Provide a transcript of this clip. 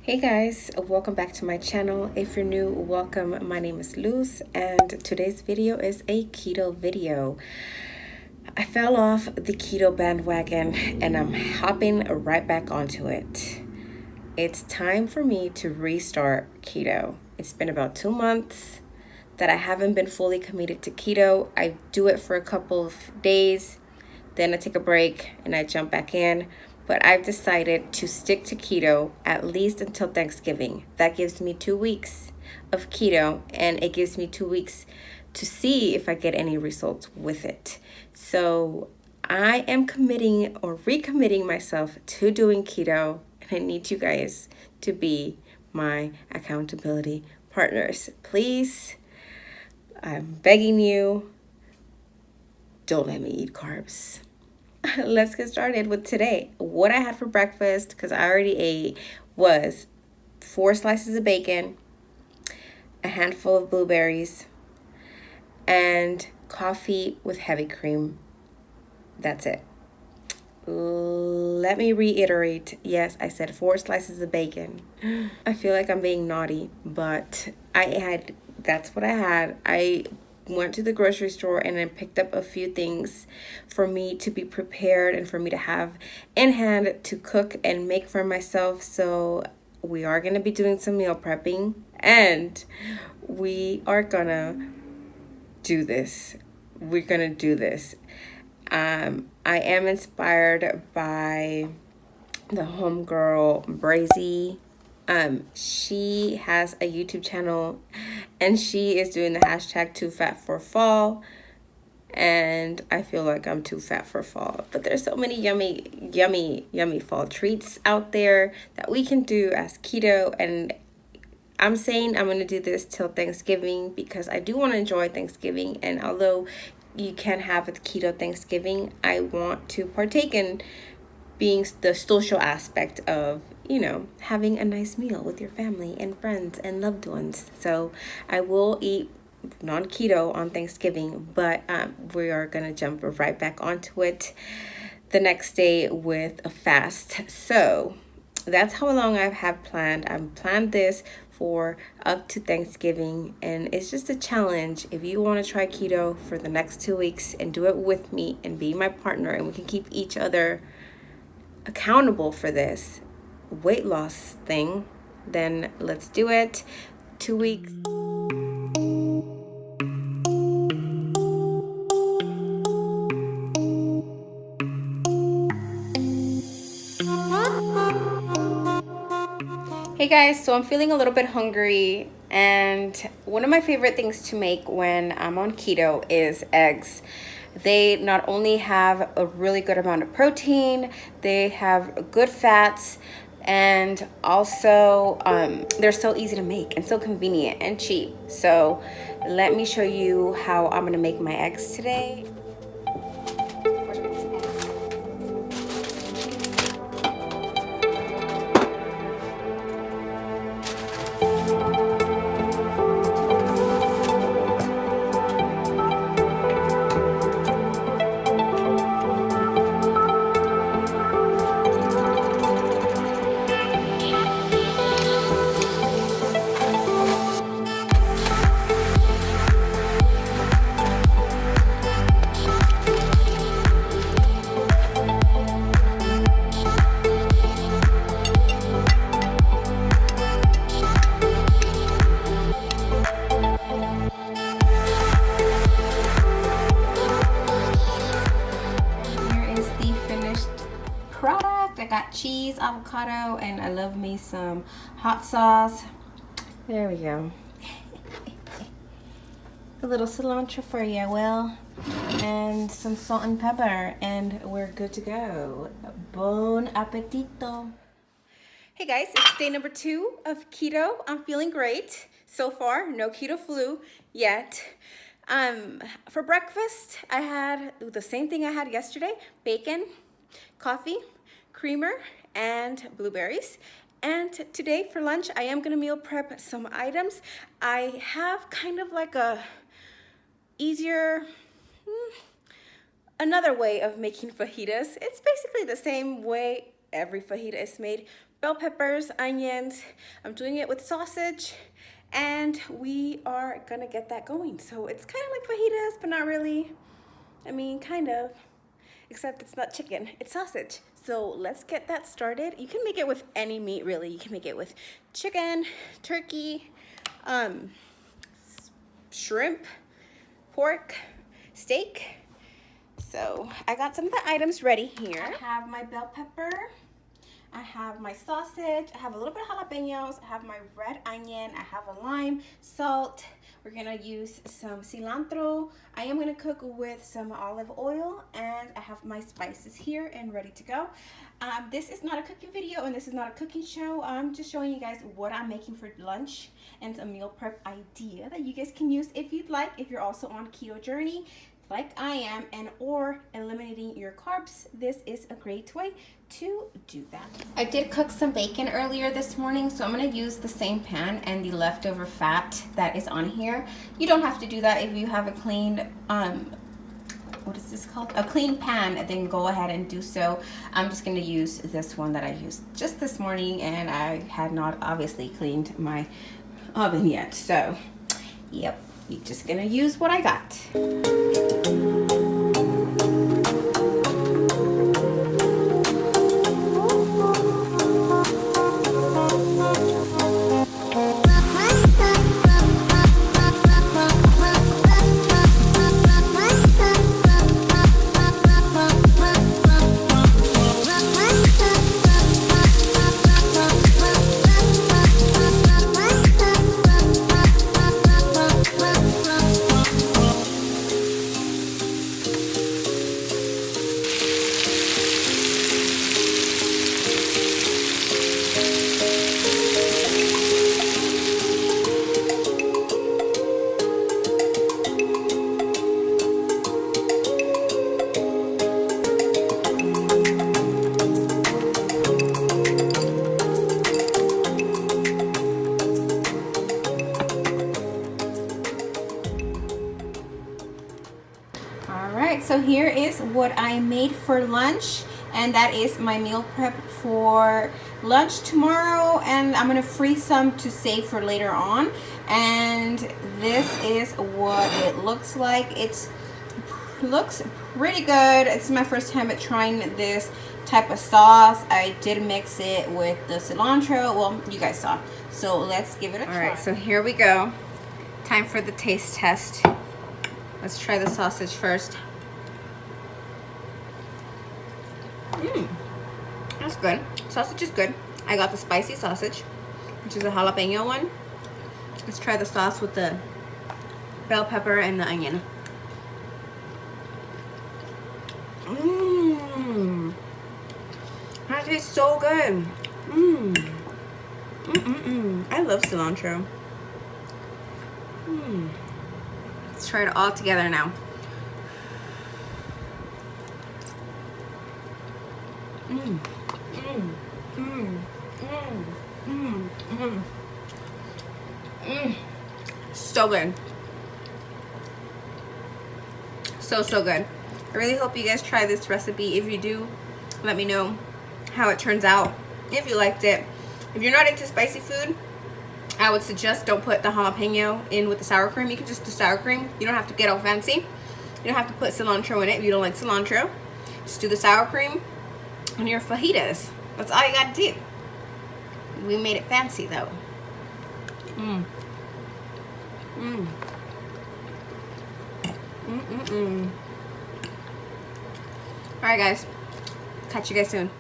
Hey guys, welcome back to my channel. If you're new, welcome. My name is Luz and today's video is a keto video. I fell off the keto bandwagon and I'm hopping right back onto it. It's time for me to restart keto. It's been about 2 months that I haven't been fully committed to keto. I do it for a couple of days, then I take a break and I jump back in. But I've decided to stick to keto at least until Thanksgiving. That gives me 2 weeks of keto, and it gives me 2 weeks to see if I get any results with it. So I am committing or recommitting myself to doing keto, and I need you guys to be my accountability partners. Please, I'm begging you, don't let me eat carbs. Let's get started with today. What I had for breakfast, because I already ate, was 4 slices of bacon, a handful of blueberries, and coffee with heavy cream. That's it. Let me reiterate. Yes, I said 4 slices of bacon. I feel like I'm being naughty, but that's what I had. I went to the grocery store and I picked up a few things for me to be prepared and for me to have in hand to cook and make for myself. So we are going to be doing some meal prepping and we are going to do this. We're going to do this. I am inspired by the homegirl Brazy. She has a YouTube channel and she is doing the hashtag too fat for fall. And I feel like I'm too fat for fall. But there's so many yummy fall treats out there that we can do as keto. And I'm saying I'm going to do this till Thanksgiving because I do want to enjoy Thanksgiving. And although you can have a keto Thanksgiving, I want to partake in being the social aspect of, having a nice meal with your family and friends and loved ones. So I will eat non-keto on Thanksgiving, but we are going to jump right back onto it the next day with a fast. So that's how long I have planned. I've planned this for up to Thanksgiving, and it's just a challenge. If you want to try keto for the next 2 weeks and do it with me and be my partner, and we can keep each other accountable for this weight loss thing, then let's do it. 2 weeks. Hey guys, so I'm feeling a little bit hungry, and one of my favorite things to make when I'm on keto is eggs. They not only have a really good amount of protein, they have good fats, and also they're so easy to make and so convenient and cheap. So let me show you how I'm gonna make my eggs today. Product. I got cheese, avocado, and I love me some hot sauce. There we go. A little cilantro for you, Will, and some salt and pepper, and we're good to go. Bon appetito. Hey guys, it's day number 2 of keto. I'm feeling great so far. No keto flu yet. For breakfast, I had the same thing I had yesterday: bacon, coffee, creamer, and blueberries. And today for lunch, I am gonna meal prep some items. I have kind of like a easier, another way of making fajitas. It's basically the same way every fajita is made, bell peppers, onions. I'm doing it with sausage, and we are gonna get that going. So it's kind of like fajitas, but not really. I mean, kind of, except it's not chicken, it's sausage. So let's get that started. You can make it with any meat, really. You can make it with chicken, turkey, shrimp, pork, steak. So I got some of the items ready here. I have my bell pepper, I have my sausage, I have a little bit of jalapenos, I have my red onion, I have a lime, salt. We're gonna use some cilantro. I am gonna cook with some olive oil, and I have my spices here and ready to go. This is not a cooking video and this is not a cooking show. I'm just showing you guys what I'm making for lunch and a meal prep idea that you guys can use if you'd like, if you're also on a keto journey like I am, and or eliminating your carbs. This is a great way to do that. I did cook some bacon earlier this morning, so I'm gonna use the same pan and the leftover fat that is on here. You don't have to do that if you have a clean, what is this called? A clean pan, then go ahead and do so. I'm just gonna use this one that I used just this morning, and I had not obviously cleaned my oven yet. So, yep, you're just gonna use what I got. So here is what I made for lunch, and that is my meal prep for lunch tomorrow, and I'm gonna freeze some to save for later on. And this is what it looks like. It looks pretty good. It's my first time at trying this type of sauce. I did mix it with the cilantro. Well, you guys saw. So let's give it a try. All right, so here we go. Time for the taste test. Let's try the sausage first. That's good. Sausage is good. I got the spicy sausage, which is a jalapeno one. Let's try the sauce with the bell pepper and the onion. That tastes so good. I love cilantro. Let's try it all together now. So good. So good. I really hope you guys try this recipe. If you do, let me know how it turns out, if you liked it. If you're not into spicy food, I would suggest don't put the jalapeno in with the sour cream. You can just do sour cream. You don't have to get all fancy. You don't have to put cilantro in it if you don't like cilantro. Just do the sour cream on your fajitas. That's all you gotta do. We made it fancy though. Alright guys, catch you guys soon.